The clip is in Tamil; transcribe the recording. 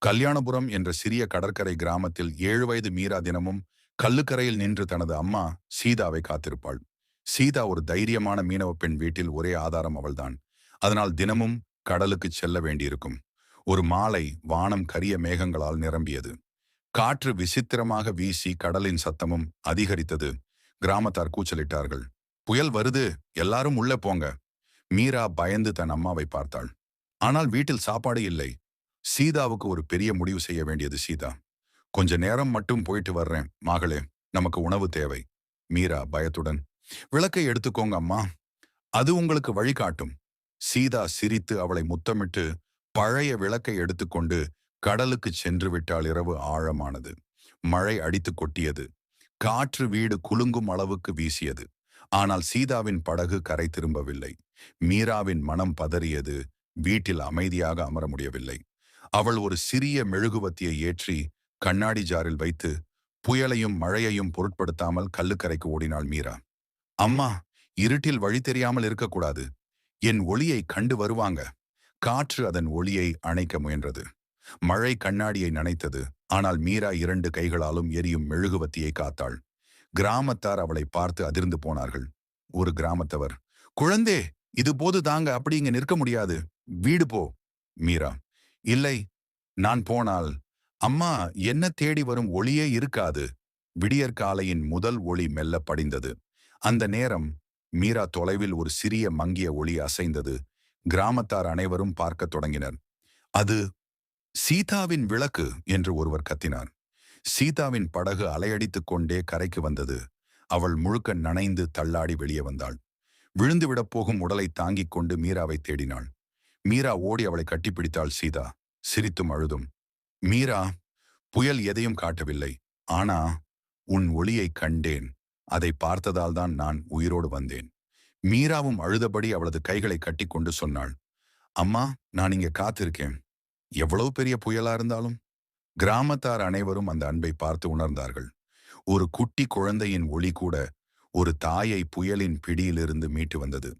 கல்யாணபுரம் என்ற சிறிய கடற்கரை கிராமத்தில் 7 வயது மீரா தினமும் கல்லுக்கரையில் நின்று தனது அம்மா சீதாவை காத்திருப்பாள். சீதா ஒரு தைரியமான மீனவ பெண், வீட்டில் ஒரே ஆதாரம் அவள்தான். அதனால் தினமும் கடலுக்கு செல்ல வேண்டியிருக்கும். ஒரு மாலை வானம் கரிய மேகங்களால் நிரம்பியது. காற்று விசித்திரமாக வீசி கடலின் சத்தமும் அதிகரித்தது. கிராமத்தார் கூச்சலிட்டார்கள். புயல் வருது, எல்லாரும் உள்ள போங்க. மீரா பயந்து தன் அம்மாவை பார்த்தாள். ஆனால் வீட்டில் சாப்பாடு இல்லை. சீதாவுக்கு ஒரு பெரிய முடிவு செய்ய வேண்டியது. சீதா, கொஞ்ச நேரம் மட்டும் போயிட்டு வர்றேன் மகளே, நமக்கு உணவு தேவை. மீரா பயத்துடன், விளக்கை எடுத்துக்கோங்க அம்மா, அது உங்களுக்கு வழிகாட்டும். சீதா சிரித்து அவளை முத்தமிட்டு பழைய விளக்கை எடுத்துக்கொண்டு கடலுக்கு சென்று விட்டால். இரவு ஆழமானது. மழை அடித்து கொட்டியது. காற்று வீடு குலுங்கும் அளவுக்கு வீசியது. ஆனால் சீதாவின் படகு கரை திரும்பவில்லை. மீராவின் மனம் பதறியது. வீட்டில் அமைதியாக அமர முடியவில்லை. அவள் ஒரு சிறிய மெழுகுவத்தியை ஏற்றி கண்ணாடி ஜாரில் வைத்து புயலையும் மழையையும் பொருட்படுத்தாமல் கல்லுக்கரைக்கு ஓடினாள் மீரா. அம்மா, இருட்டில் வழி தெரியாமல் இருக்கக்கூடாது. என் ஒளியை கண்டு வருவாங்க. காற்று அதன் ஒளியை அணைக்க முயன்றது. மழை கண்ணாடியை நனைத்தது. ஆனால் மீரா 2 கைகளாலும் எரியும் மெழுகுவத்தியை காத்தாள். கிராமத்தார் அவளை பார்த்து அதிர்ந்து போனார்கள். ஒரு கிராமத்தவர், குழந்தே, இது போது தாங்க, அப்படி இங்க நிற்க முடியாது. வீடு போ. மீரா, இல்லை, நான் போனால் அம்மா என்ன தேடி வரும் ஒளியே இருக்காது. விடியற்காலையின் முதல் ஒளி மெல்ல படிந்தது. அந்த நேரம் மீரா தொலைவில் ஒரு சிறிய மங்கிய ஒளி அசைந்தது. கிராமத்தார் அனைவரும் பார்க்கத் தொடங்கினர். அது சீதாவின் விளக்கு என்று ஒருவர் கத்தினார். சீதாவின் படகு அலையடித்துக் கொண்டே கரைக்கு வந்தது. அவள் முழுக்க நனைந்து தள்ளாடி வெளியே வந்தாள். விழுந்துவிடப் போகும் உடலை தாங்கிக் கொண்டு மீராவை தேடினாள். மீரா ஓடி அவளை கட்டிப்பிடித்தாள். சீதா சிரித்தும் அழுதும், மீரா, புயல் எதையும் காட்டவில்லை. ஆனா உன் ஒளியை கண்டேன். அதை பார்த்ததால் தான் நான் உயிரோடு வந்தேன். மீராவும் அழுதபடி அவளது கைகளை கட்டிக்கொண்டு சொன்னாள், அம்மா, நான் இங்க காத்திருக்கேன். எவ்வளவு பெரிய புயலா இருந்தாலும். கிராமத்தார் அனைவரும் அந்த அன்பை பார்த்து உணர்ந்தார்கள். ஒரு குட்டி குழந்தையின் ஒளி கூட ஒரு தாயை புயலின் பிடியிலிருந்து மீட்டு வந்தது.